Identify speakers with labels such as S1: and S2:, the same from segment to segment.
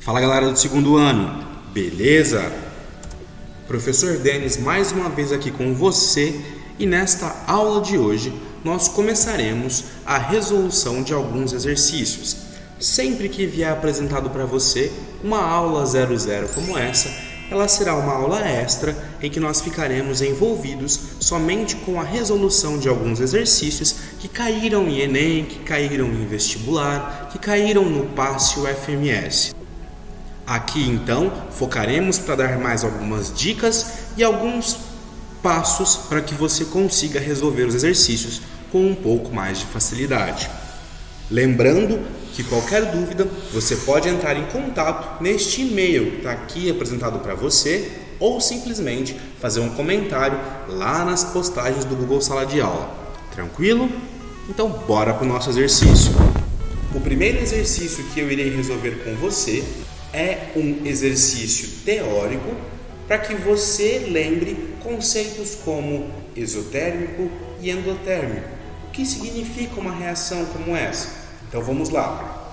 S1: Fala galera do segundo ano, beleza? Professor Denis mais uma vez aqui com você e nesta aula de hoje nós começaremos a resolução de alguns exercícios. Sempre que vier apresentado para você uma aula 00 como essa, ela será uma aula extra em que nós ficaremos envolvidos somente com a resolução de alguns exercícios que caíram em Enem, que caíram em vestibular, que caíram no PASS e o FMS. Aqui então focaremos para dar mais algumas dicas e alguns passos para que você consiga resolver os exercícios com um pouco mais de facilidade. Lembrando que qualquer dúvida você pode entrar em contato neste e-mail que está aqui apresentado para você ou simplesmente fazer um comentário lá nas postagens do Google Sala de Aula. Tranquilo? Então bora para o nosso exercício. O primeiro exercício que eu irei resolver com você é um exercício teórico para que você lembre conceitos como exotérmico e endotérmico. O que significa uma reação como essa? Então vamos lá.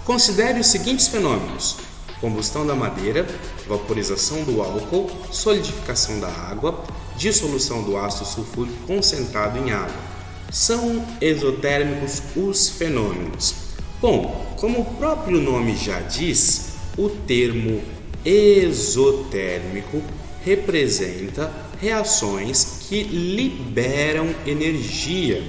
S1: Considere os seguintes fenômenos: combustão da madeira, vaporização do álcool, solidificação da água, dissolução do ácido sulfúrico concentrado em água. São exotérmicos os fenômenos. Bom, como o próprio nome já diz, o termo exotérmico representa reações que liberam energia.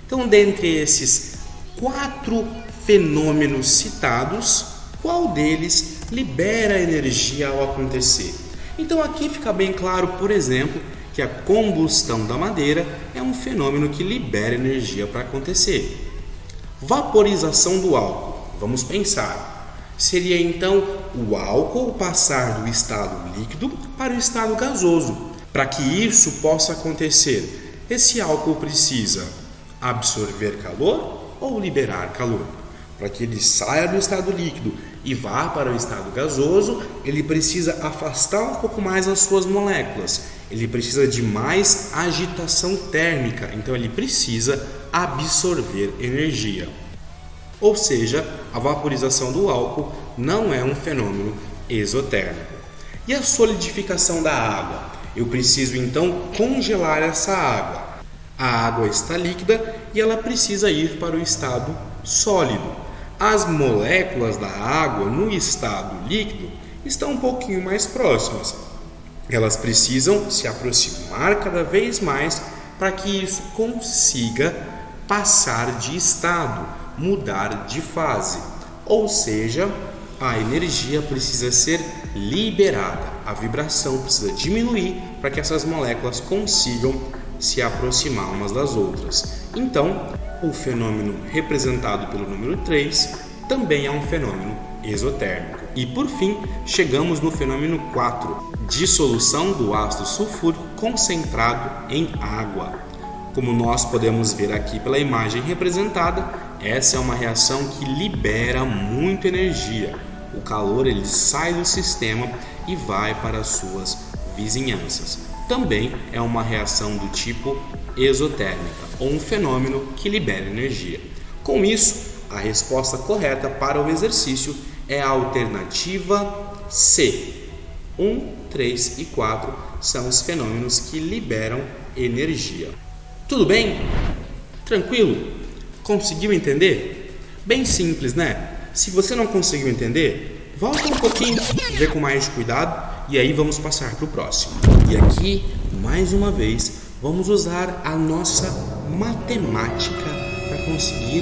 S1: Então, dentre esses 4 fenômenos citados, qual deles libera energia ao acontecer? Então, aqui fica bem claro, por exemplo, que a combustão da madeira é um fenômeno que libera energia para acontecer. Vaporização do álcool. Vamos pensar. Seria então o álcool passar do estado líquido para o estado gasoso. Para que isso possa acontecer, esse álcool precisa absorver calor ou liberar calor? Para que ele saia do estado líquido e vá para o estado gasoso, ele precisa afastar um pouco mais as suas moléculas. Ele precisa de mais agitação térmica, então ele precisa absorver energia. Ou seja, a vaporização do álcool não é um fenômeno exotérmico. E a solidificação da água? Eu preciso então congelar essa água. A água está líquida e ela precisa ir para o estado sólido. As moléculas da água no estado líquido estão um pouquinho mais próximas. Elas precisam se aproximar cada vez mais para que isso consiga passar de estado, mudar de fase. Ou seja, a energia precisa ser liberada, a vibração precisa diminuir para que essas moléculas consigam se aproximar umas das outras. Então, o fenômeno representado pelo número 3 também é um fenômeno exotérmico. E por fim, chegamos no fenômeno 4, dissolução do ácido sulfúrico concentrado em água. Como nós podemos ver aqui pela imagem representada, essa é uma reação que libera muita energia. O calor ele sai do sistema e vai para as suas vizinhanças. Também é uma reação do tipo exotérmica, ou um fenômeno que libera energia. Com isso, a resposta correta para o exercício é a alternativa C. 1, 3 e 4 são os fenômenos que liberam energia. Tudo bem? Tranquilo? Conseguiu entender? Bem simples, né? Se você não conseguiu entender, volta um pouquinho, vê com mais cuidado e aí vamos passar para o próximo. E aqui, mais uma vez, vamos usar a nossa matemática para conseguir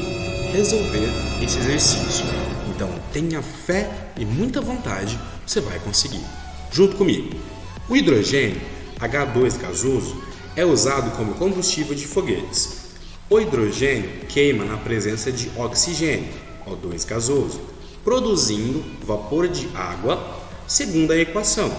S1: resolver esse exercício. Então, tenha fé e muita vontade, você vai conseguir. Junto comigo. O hidrogênio, H2 gasoso, é usado como combustível de foguetes. O hidrogênio queima na presença de oxigênio, O2 gasoso, produzindo vapor de água, segundo a equação.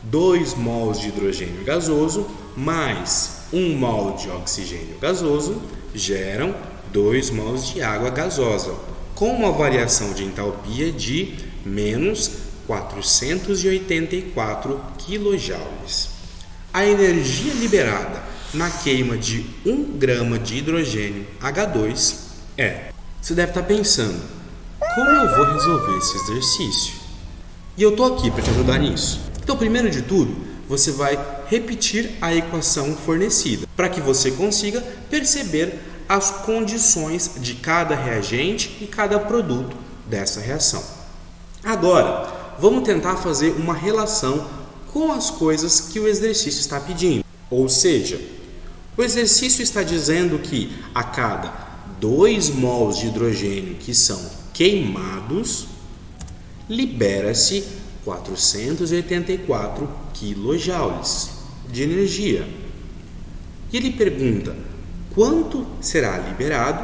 S1: 2 mols de hidrogênio gasoso mais 1 mol de oxigênio gasoso geram 2 mols de água gasosa, com uma variação de entalpia de menos 484 kJ. A energia liberada na queima de 1 grama de hidrogênio H2 é... Você deve estar pensando, como eu vou resolver esse exercício? E eu estou aqui para te ajudar nisso. Então, primeiro de tudo, você vai repetir a equação fornecida, para que você consiga perceber as condições de cada reagente e cada produto dessa reação. Agora, vamos tentar fazer uma relação com as coisas que o exercício está pedindo. Ou seja, o exercício está dizendo que a cada 2 mols de hidrogênio que são queimados, libera-se 484 quilojoules de energia. E ele pergunta: quanto será liberado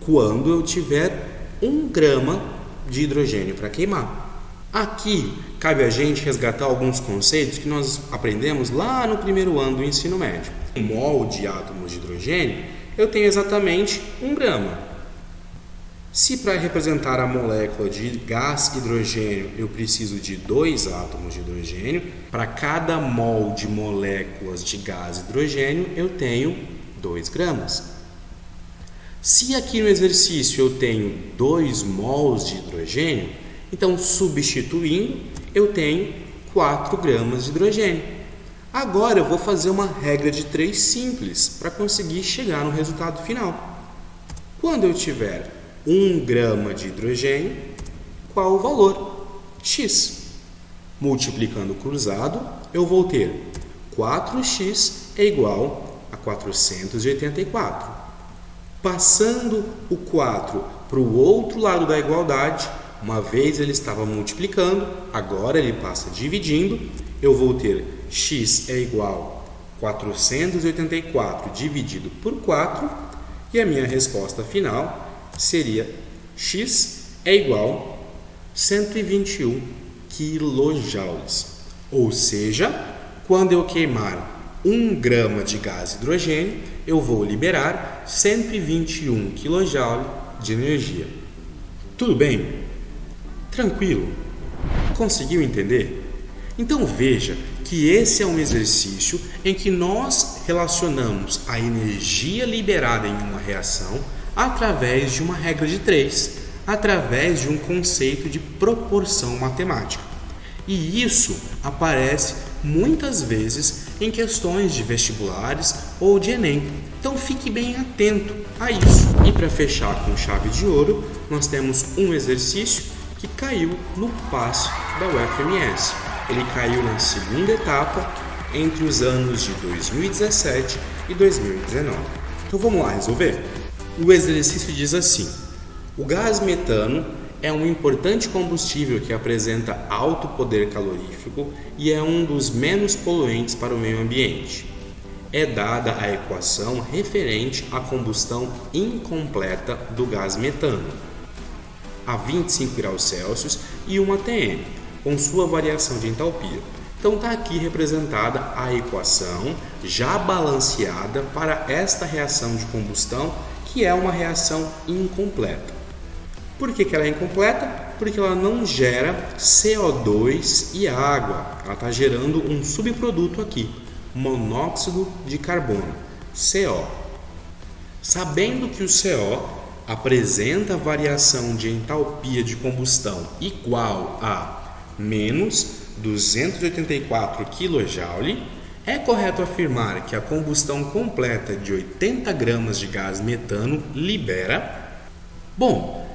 S1: quando eu tiver 1 grama de hidrogênio para queimar? Aqui cabe a gente resgatar alguns conceitos que nós aprendemos lá no primeiro ano do ensino médio. Um mol de átomos de hidrogênio, eu tenho exatamente 1 grama. Se para representar a molécula de gás hidrogênio eu preciso de 2 átomos de hidrogênio, para cada mol de moléculas de gás hidrogênio eu tenho 2 gramas. Se aqui no exercício eu tenho 2 mols de hidrogênio, então substituindo eu tenho 4 gramas de hidrogênio. Agora eu vou fazer uma regra de 3 simples para conseguir chegar no resultado final. Quando eu tiver 1 grama de hidrogênio, qual o valor? X. Multiplicando cruzado, eu vou ter 4x é igual a 484. Passando o 4 para o outro lado da igualdade, uma vez ele estava multiplicando, agora ele passa dividindo, eu vou ter x é igual a 484 dividido por 4, e a minha resposta final seria x é igual a 121 quilojoules. Ou seja, quando eu queimar 1 grama de gás hidrogênio, eu vou liberar 121 kJ de energia. Tudo bem? Tranquilo? Conseguiu entender? Então veja que esse é um exercício em que nós relacionamos a energia liberada em uma reação através de uma regra de 3, através de um conceito de proporção matemática. E isso aparece muitas vezes em questões de vestibulares ou de Enem. Então fique bem atento a isso. E para fechar com chave de ouro, nós temos um exercício que caiu no PASS da UFMS. Ele caiu na segunda etapa entre os anos de 2017 e 2019. Então vamos lá resolver? O exercício diz assim: o gás metano é um importante combustível que apresenta alto poder calorífico e é um dos menos poluentes para o meio ambiente. É dada a equação referente à combustão incompleta do gás metano a 25 graus Celsius e 1 atm, com sua variação de entalpia. Então está aqui representada a equação já balanceada para esta reação de combustão, que é uma reação incompleta. Por que ela é incompleta? Porque ela não gera CO2 e água. Ela está gerando um subproduto aqui, monóxido de carbono, CO. Sabendo que o CO apresenta variação de entalpia de combustão igual a menos 284 kJ, é correto afirmar que a combustão completa de 80 gramas de gás metano libera? Bom,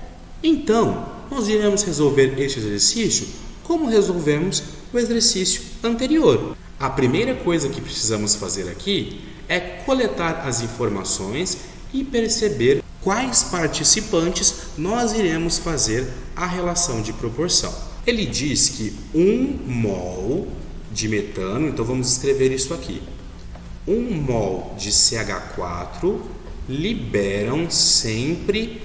S1: então nós iremos resolver este exercício como resolvemos o exercício anterior. A primeira coisa que precisamos fazer aqui é coletar as informações e perceber quais participantes nós iremos fazer a relação de proporção. Ele diz que 1 mol de metano, então vamos escrever isso aqui. 1 mol de CH4 liberam sempre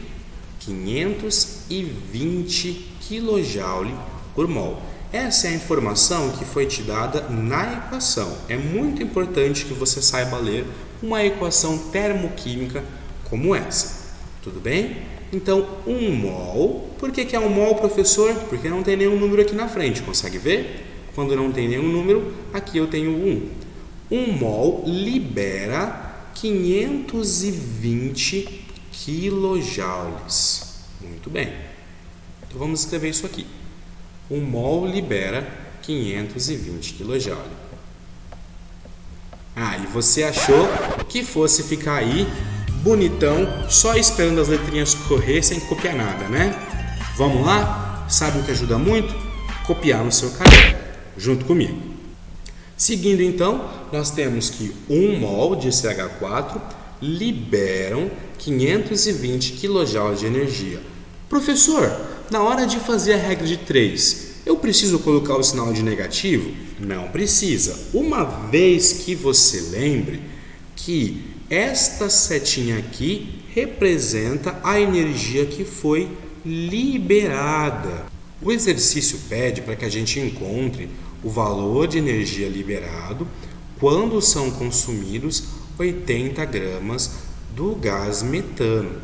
S1: 520 kJ por mol. Essa é a informação que foi te dada na equação. É muito importante que você saiba ler uma equação termoquímica como essa. Tudo bem? Então, 1 mol. Por que é 1 mol, professor? Porque não tem nenhum número aqui na frente. Consegue ver? Quando não tem nenhum número, aqui eu tenho 1. 1 mol libera 520 quilojoules. Muito bem. Então, vamos escrever isso aqui. Um mol libera 520 kJ. E você achou que fosse ficar aí bonitão, só esperando as letrinhas correr sem copiar nada, né? Vamos lá? Sabe o que ajuda muito? Copiar no seu caderno, junto comigo. Seguindo então, nós temos que 1 mol de CH4 liberam 520 kJ de energia. Professor, na hora de fazer a regra de 3, eu preciso colocar o sinal de negativo? Não precisa. Uma vez que você lembre que esta setinha aqui representa a energia que foi liberada. O exercício pede para que a gente encontre o valor de energia liberado quando são consumidos 80 gramas do gás metano.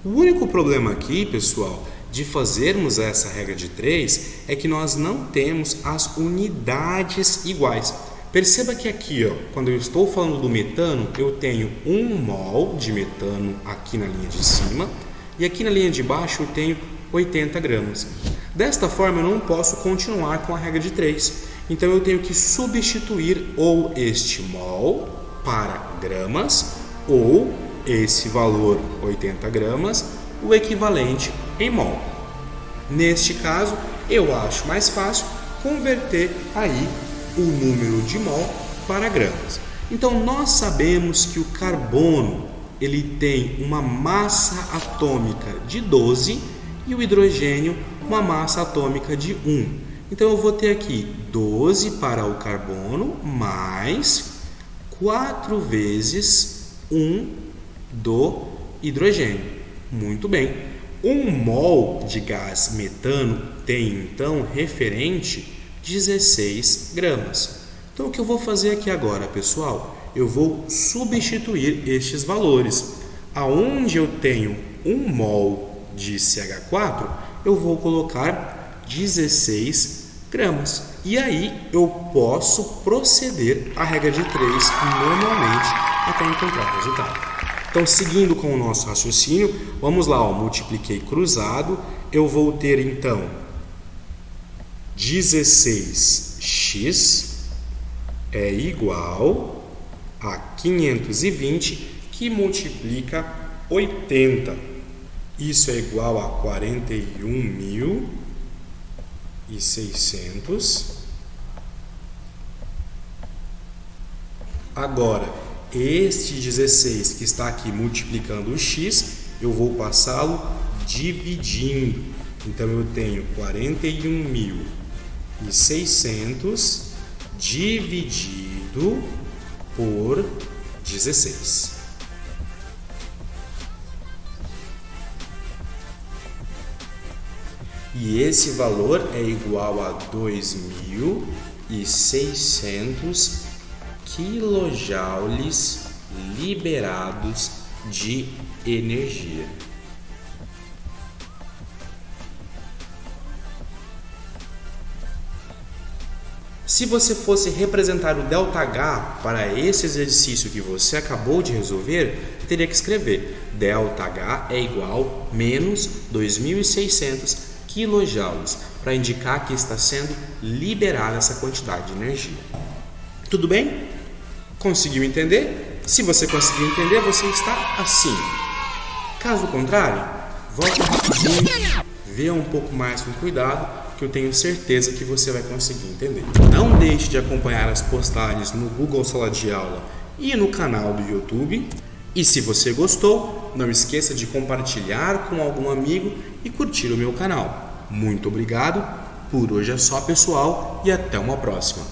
S1: O único problema aqui, pessoal, de fazermos essa regra de 3 é que nós não temos as unidades iguais. Perceba que aqui, quando eu estou falando do metano, eu tenho 1 mol de metano aqui na linha de cima e aqui na linha de baixo eu tenho 80 gramas. Desta forma eu não posso continuar com a regra de 3. Então eu tenho que substituir ou este mol para gramas ou esse valor 80 gramas, o equivalente em mol. Neste caso, eu acho mais fácil converter aí o número de mol para gramas. Então nós sabemos que o carbono ele tem uma massa atômica de 12 e o hidrogênio uma massa atômica de 1. Então eu vou ter aqui 12 para o carbono mais 4 vezes 1 do hidrogênio. Muito bem. 1 mol de gás metano tem então referente 16 gramas. Então o que eu vou fazer aqui agora, pessoal? Eu vou substituir estes valores. Aonde eu tenho 1 mol de CH4, eu vou colocar 16 gramas. E aí eu posso proceder à regra de 3 normalmente até encontrar o resultado. Então, seguindo com o nosso raciocínio, vamos lá, multipliquei cruzado, eu vou ter então 16x é igual a 520 que multiplica 80. Isso é igual a 41.600. Agora, este 16 que está aqui multiplicando o x, eu vou passá-lo dividindo. Então, eu tenho 41.600 dividido por 16. E esse valor é igual a 2.600 quilojoules liberados de energia. Se você fosse representar o ΔH para esse exercício que você acabou de resolver, teria que escrever ΔH é igual a menos 2.600 quilojoules, para indicar que está sendo liberada essa quantidade de energia. Tudo bem? Conseguiu entender? Se você conseguiu entender, você está assim. Caso contrário, volte rapidinho, vê um pouco mais com cuidado, que eu tenho certeza que você vai conseguir entender. Não deixe de acompanhar as postagens no Google Sala de Aula e no canal do YouTube. E se você gostou, não esqueça de compartilhar com algum amigo e curtir o meu canal. Muito obrigado, por hoje é só, pessoal, e até uma próxima.